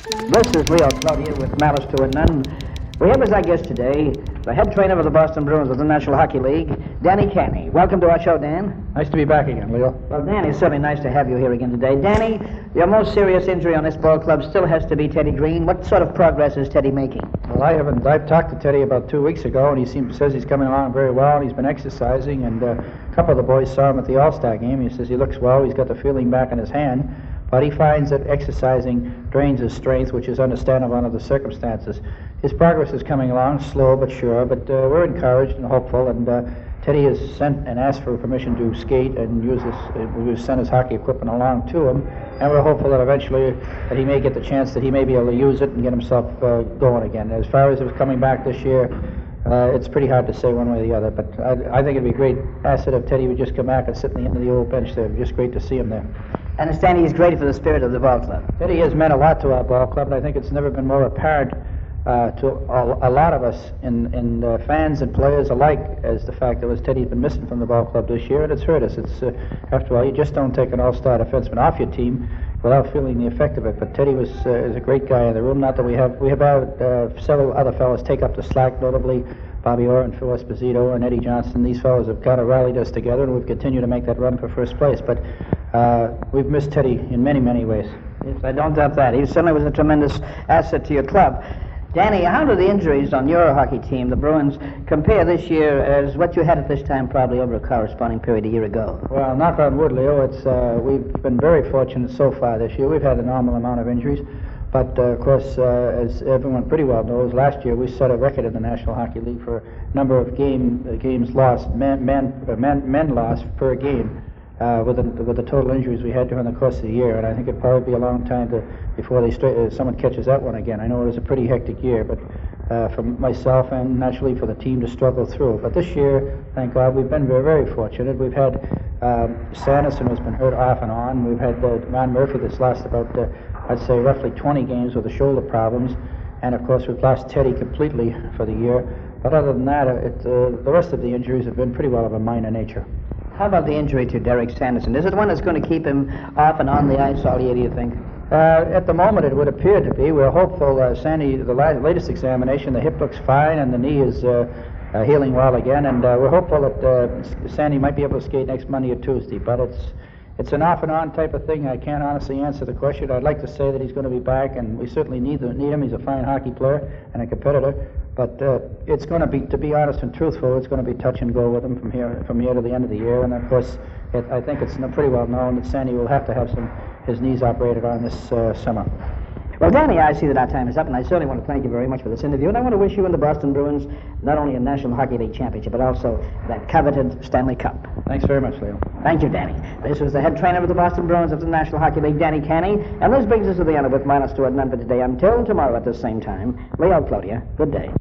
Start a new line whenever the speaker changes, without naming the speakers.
This is Leo Cloutier with Malice to a None. We have as our guest today the head trainer of the Boston Bruins of the National Hockey League, Danny Canney. Welcome to our show, Dan.
Nice to be back again, Leo.
Well, Dan, it's certainly nice to have you here again today. Danny, your most serious injury on this ball club still has to be Teddy Green. What sort of progress is Teddy making?
Well, I've talked to Teddy about 2 weeks ago, and he says he's coming along very well, and he's been exercising, and a couple of the boys saw him at the All-Star game. He says he looks well, he's got the feeling back in his hand, but he finds that exercising drains his strength, which is understandable under the circumstances. His progress is coming along, slow but sure, but we're encouraged and hopeful, and Teddy has sent and asked for permission to skate and we've sent his hockey equipment along to him, and we're hopeful that eventually that he may get the chance that he may be able to use it and get himself going again. As far as his coming back this year, it's pretty hard to say one way or the other, but I think it'd be a great asset if Teddy would just come back and sit in the end of the old bench there. It'd be just great to see him there.
I understand he's great for the spirit of the ball club.
Teddy has meant a lot to our ball club, and I think it's never been more apparent to a lot of us in fans and players alike as the fact that Teddy's been missing from the ball club this year, and it's hurt us. It's after all, you just don't take an all-star defenseman off your team without feeling the effect of it. But Teddy is a great guy in the room. Not that we have had several other fellows take up the slack, notably Bobby Orr and Phil Esposito and Eddie Johnston. These fellows have kind of rallied us together, and we've continued to make that run for first place. But we've missed Teddy in many, many ways.
Yes, I don't doubt that. He certainly was a tremendous asset to your club. Danny, how do the injuries on your hockey team, the Bruins, compare this year as what you had at this time probably over a corresponding period a year ago?
Well, knock on wood, Leo, we've been very fortunate so far this year. We've had a normal amount of injuries, but of course, as everyone pretty well knows, last year we set a record in the National Hockey League for number of games lost, men lost per game. With the total injuries we had during the course of the year, and I think it'd probably be a long time before someone catches that one again. I know it was a pretty hectic year, but for myself and naturally for the team to struggle through. But this year, thank God, we've been very, very fortunate. We've had Sanderson, who's been hurt off and on. We've had Ron Murphy that's lost about, I'd say, roughly 20 games with the shoulder problems, and of course we've lost Teddy completely for the year. But other than that, the rest of the injuries have been pretty well of a minor nature.
How about the injury to Derek Sanderson? Is it one that's going to keep him off and on the ice all year, do you think?
At the moment, it would appear to be. We're hopeful. Sandy, the latest examination, the hip looks fine and the knee is healing well again, and we're hopeful that Sandy might be able to skate next Monday or Tuesday, but it's an off and on type of thing. I can't honestly answer the question. I'd like to say that he's going to be back, and we certainly need him. He's a fine hockey player and a competitor, but it's going to be, to be honest and truthful, it's going to be touch and go with him from here to the end of the year. And of course, I think it's pretty well known that Sandy will have to have his knees operated on this summer.
Well, Danny, I see that our time is up, and I certainly want to thank you very much for this interview, and I want to wish you and the Boston Bruins not only a National Hockey League championship, but also that coveted Stanley Cup.
Thanks very much, Leo.
Thank you, Danny. This was the head trainer of the Boston Bruins of the National Hockey League, Danny Canney, and this brings us to the end of it, minus 2 at none for today. Until tomorrow at the same time, Leo Cloutier, good day.